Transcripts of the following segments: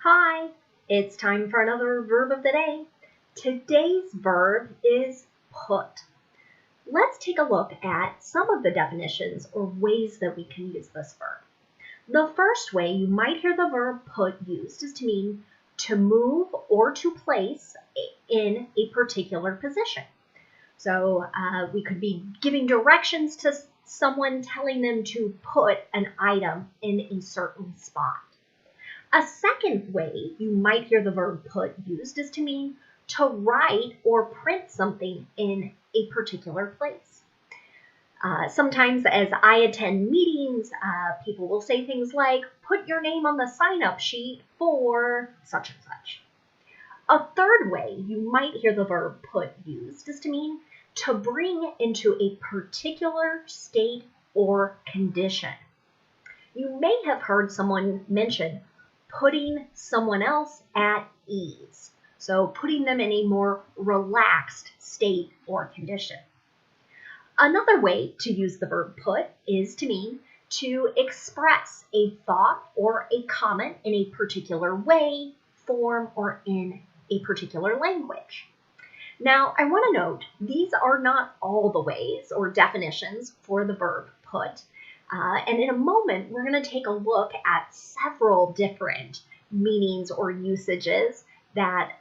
Hi, it's time for another verb of the day. Today's verb is put. Let's take a look at some of the definitions or ways that we can use this verb. The first way you might hear the verb put used is to mean to move or to place in a particular position. So we could be giving directions to someone, telling them to put an item in a certain spot. A second way you might hear the verb put used is to mean to write or print something in a particular place. Sometimes as I attend meetings, people will say things like, put your name on the sign-up sheet for such and such. A third way you might hear the verb put used is to mean to bring into a particular state or condition. You may have heard someone mention putting someone else at ease. So putting them in a more relaxed state or condition. Another way to use the verb put is to mean to express a thought or a comment in a particular way, form, or in a particular language. Now, I want to note, these are not all the ways or definitions for the verb put. And in a moment, we're going to take a look at several different meanings or usages that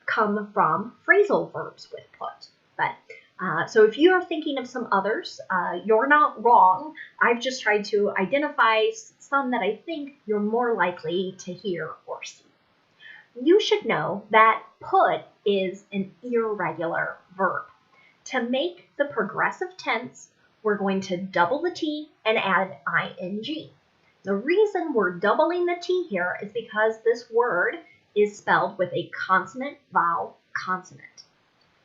come from phrasal verbs with put. So if you're thinking of some others, you're not wrong. I've just tried to identify some that I think you're more likely to hear or see. You should know that put is an irregular verb. To make the progressive tense, we're going to double the T and add ing. The reason we're doubling the T here is because this word is spelled with a consonant, vowel, consonant.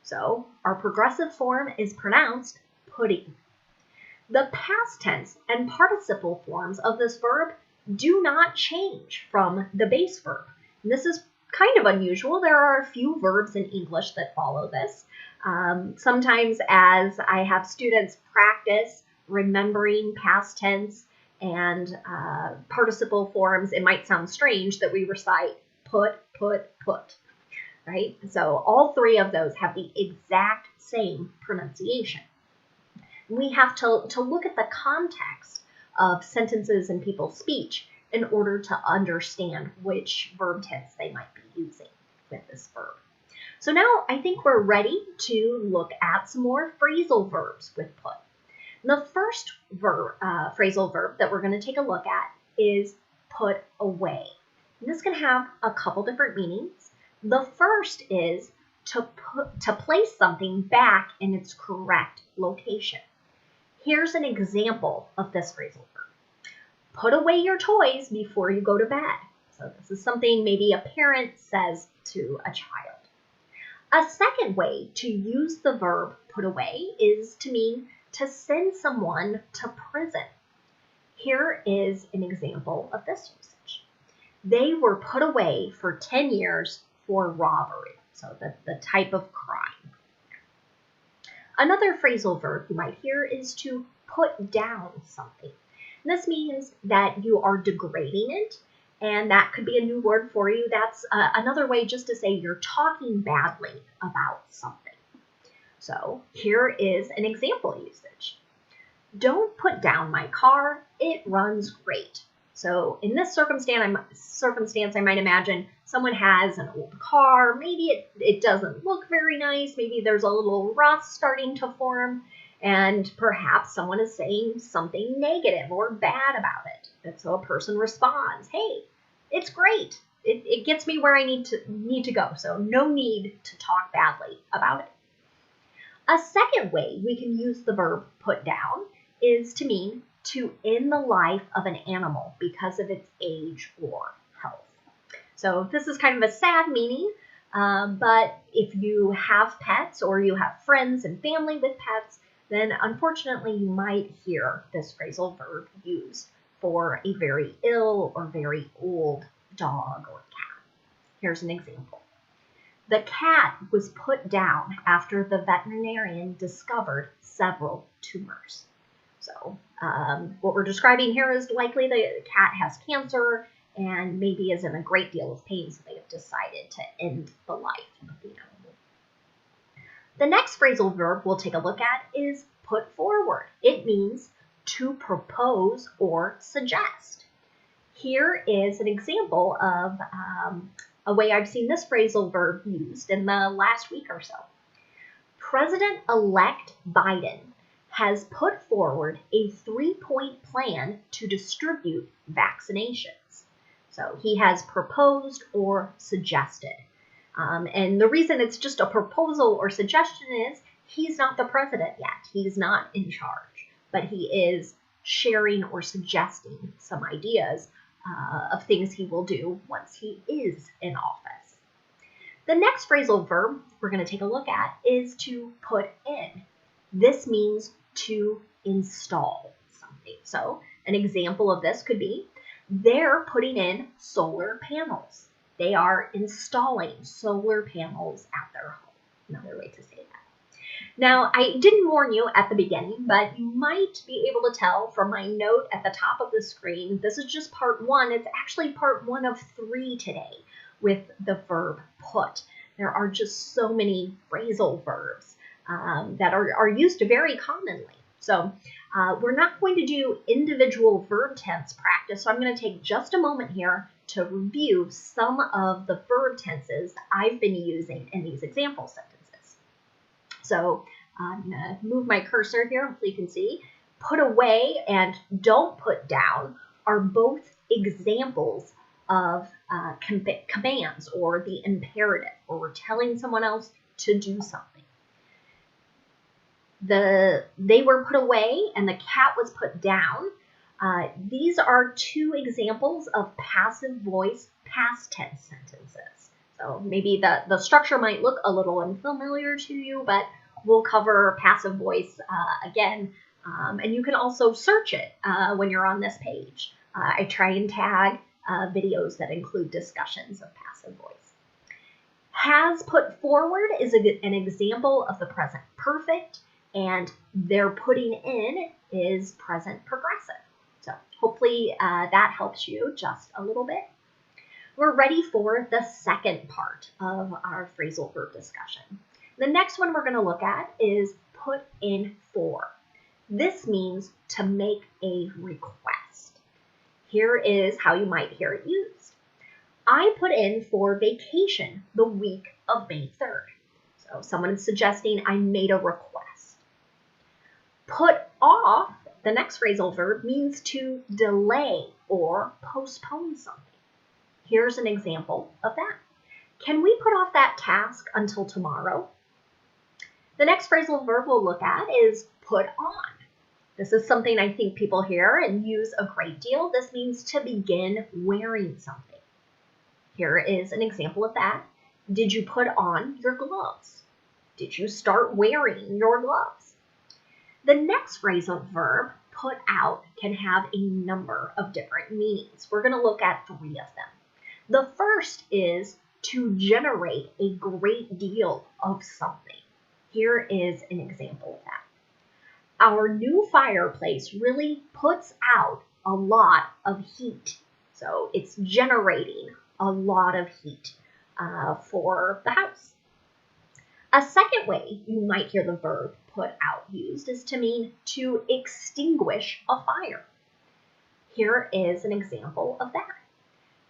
So our progressive form is pronounced putting. The past tense and participle forms of this verb do not change from the base verb. And this is kind of unusual. There are a few verbs in English that follow this. Sometimes as I have students practice remembering past tense and participle forms, it might sound strange that we recite put, right? So all three of those have the exact same pronunciation. We have to look at the context of sentences and people's speech in order to understand which verb tense they might be using with this verb. So now I think we're ready to look at some more phrasal verbs with put. The first phrasal verb that we're going to take a look at is put away. And this can have a couple different meanings. The first is to place something back in its correct location. Here's an example of this phrasal verb. Put away your toys before you go to bed. So this is something maybe a parent says to a child. A second way to use the verb put away is to mean to send someone to prison. Here is an example of this usage. They were put away for 10 years for robbery, so the type of crime. Another phrasal verb you might hear is to put down something. And this means that you are degrading it, and that could be a new word for you. That's another way just to say you're talking badly about something. So here is an example usage. Don't put down my car, it runs great. So in this circumstance, I might imagine someone has an old car, maybe it doesn't look very nice, maybe there's a little rust starting to form, and perhaps someone is saying something negative or bad about it. And so a person responds, hey, it's great. It gets me where I need to go, so no need to talk badly about it. A second way we can use the verb put down is to mean to end the life of an animal because of its age or health. So this is kind of a sad meaning, but if you have pets or you have friends and family with pets, then unfortunately you might hear this phrasal verb used for a very ill or very old dog or cat. Here's an example. The cat was put down after the veterinarian discovered several tumors. So what we're describing here is likely the cat has cancer and maybe is in a great deal of pain, so they have decided to end the life of the animal. The next phrasal verb we'll take a look at is put forward. It means to propose or suggest. Here is an example of a way I've seen this phrasal verb used in the last week or so. President-elect Biden has put forward a 3-point plan to distribute vaccinations. So he has proposed or suggested. And the reason it's just a proposal or suggestion is he's not the president yet. He's not in charge, but he is sharing or suggesting some ideas of things he will do once he is in office. The next phrasal verb we're going to take a look at is to put in. This means to install something. So an example of this could be they're putting in solar panels. They are installing solar panels at their home. Another way to say that. Now, I didn't warn you at the beginning, but you might be able to tell from my note at the top of the screen, this is just part 1. It's actually part 1 of 3 today with the verb put. There are just so many phrasal verbs that are used very commonly. So we're not going to do individual verb tense practice, so I'm going to take just a moment here to review some of the verb tenses I've been using in these example sentences. So I'm going to move my cursor here, hopefully you can see. Put away and don't put down are both examples of commands or the imperative, or we're telling someone else to do something. They were put away and the cat was put down. These are 2 examples of passive voice past tense sentences. So maybe the structure might look a little unfamiliar to you, but we'll cover passive voice again. And you can also search it when you're on this page. I try and tag videos that include discussions of passive voice. Has put forward is an example of the present perfect, and they're putting in is present progressive. So hopefully that helps you just a little bit. We're ready for the second part of our phrasal verb discussion. The next one we're going to look at is put in for. This means to make a request. Here is how you might hear it used. I put in for vacation the week of May 3rd. So someone is suggesting I made a request. Put off, the next phrasal verb, means to delay or postpone something. Here's an example of that. Can we put off that task until tomorrow? The next phrasal verb we'll look at is put on. This is something I think people hear and use a great deal. This means to begin wearing something. Here is an example of that. Did you put on your gloves? Did you start wearing your gloves? The next phrasal verb, put out, can have a number of different meanings. We're going to look at 3 of them. The first is to generate a great deal of something. Here is an example of that. Our new fireplace really puts out a lot of heat. So it's generating a lot of heat for the house. A second way you might hear the verb put out used is to mean to extinguish a fire. Here is an example of that.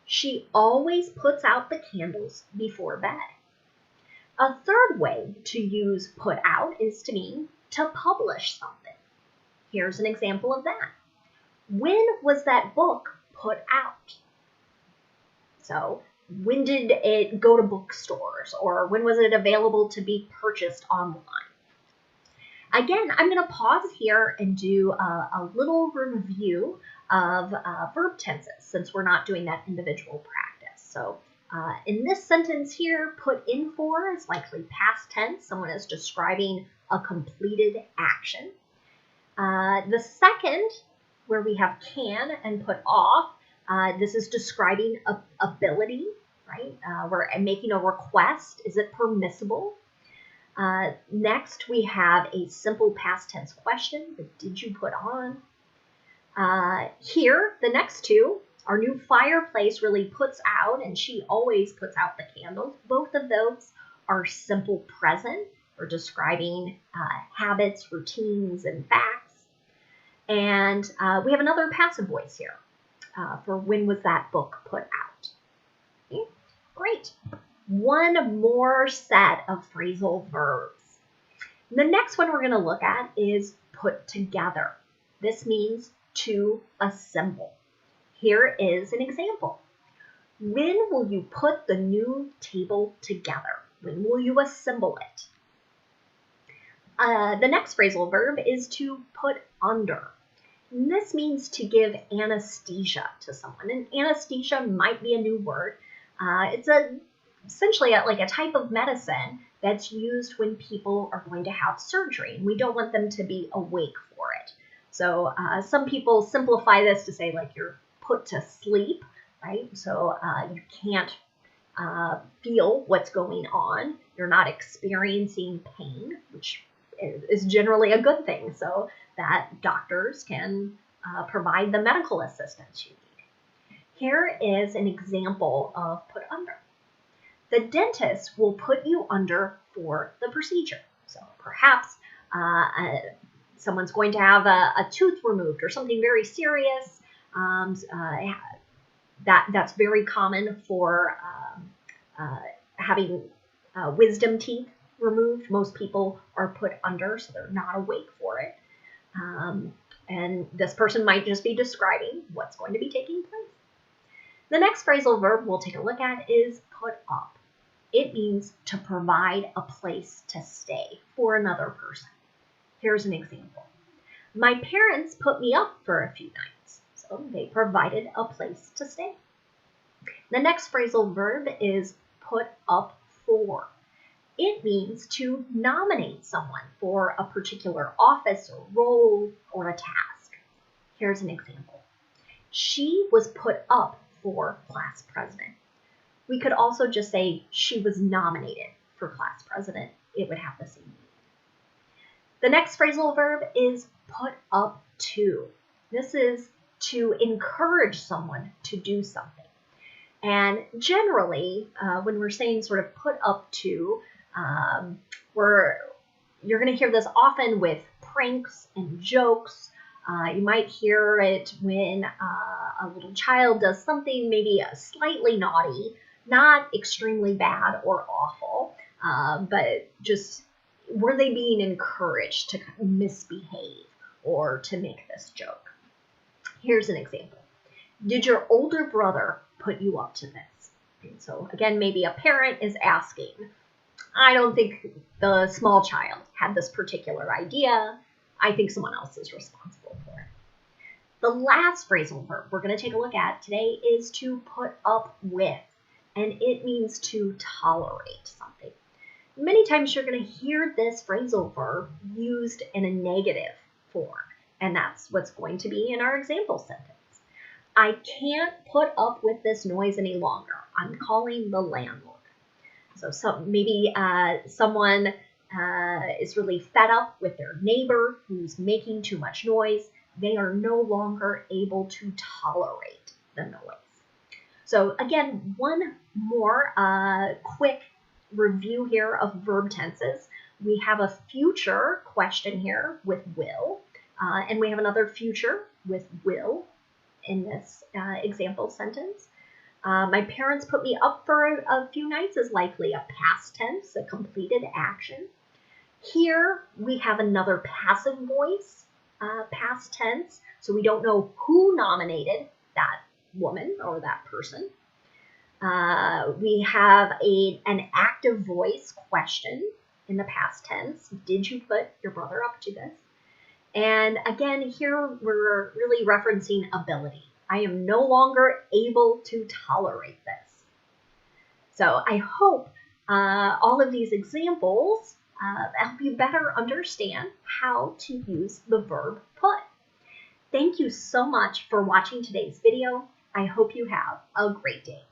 She always puts out the candles before bed. A third way to use put out is to mean to publish something. Here's an example of that. When was that book put out? So when did it go to bookstores, or when was it available to be purchased online? Again, I'm going to pause here and do a little review of verb tenses since we're not doing that individual practice. So in this sentence here, put in for is likely past tense. Someone is describing a completed action. The second, where we have can and put off, this is describing ability, right? We're making a request. Is it permissible? Next, we have a simple past tense question. The did you put on? Here, the next 2 Our new fireplace really puts out, and she always puts out the candles. Both of those are simple present or describing habits, routines, and facts. And we have another passive voice here for when was that book put out. Okay, great. One more set of phrasal verbs. The next one we're going to look at is put together. This means to assemble. Here is an example. When will you put the new table together? When will you assemble it? The next phrasal verb is to put under. And this means to give anesthesia to someone. And anesthesia might be a new word. It's essentially like a type of medicine that's used when people are going to have surgery. And we don't want them to be awake for it. So some people simplify this to say like you're put to sleep, right? So you can't feel what's going on. You're not experiencing pain, which is generally a good thing, so that doctors can provide the medical assistance you need. Here is an example of put under. The dentist will put you under for the procedure. So perhaps someone's going to have a tooth removed or something very serious. That's very common for having wisdom teeth removed. Most people are put under, so they're not awake for it. And this person might just be describing what's going to be taking place. The next phrasal verb we'll take a look at is put up. It means to provide a place to stay for another person. Here's an example. My parents put me up for a few nights, so they provided a place to stay. The next phrasal verb is put up for. It means to nominate someone for a particular office or role or a task. Here's an example. She was put up for class president. We could also just say she was nominated for class president. It would have the same meaning. The next phrasal verb is put up to. This is to encourage someone to do something. And generally, when we're saying sort of put up to, you're going to hear this often with pranks and jokes. You might hear it when a little child does something maybe slightly naughty, not extremely bad or awful, but just were they being encouraged to misbehave or to make this joke? Here's an example. Did your older brother put you up to this? And so again, maybe a parent is asking, I don't think the small child had this particular idea. I think someone else is responsible for it. The last phrasal verb we're going to take a look at today is to put up with, and it means to tolerate something. Many times you're going to hear this phrasal verb used in a negative form, and that's what's going to be in our example sentence. I can't put up with this noise any longer. I'm calling the landlord. So maybe someone is really fed up with their neighbor who's making too much noise. They are no longer able to tolerate the noise. So again, one more quick review here of verb tenses. We have a future question here with will, and we have another future with will in this example sentence. My parents put me up for a few nights is likely a past tense, a completed action. Here we have another passive voice, past tense, so we don't know who nominated that woman or that person. We have an active voice question in the past tense. Did you put your brother up to this? And again, here we're really referencing ability. I am no longer able to tolerate this. So I hope all of these examples help you better understand how to use the verb put. Thank you so much for watching today's video. I hope you have a great day.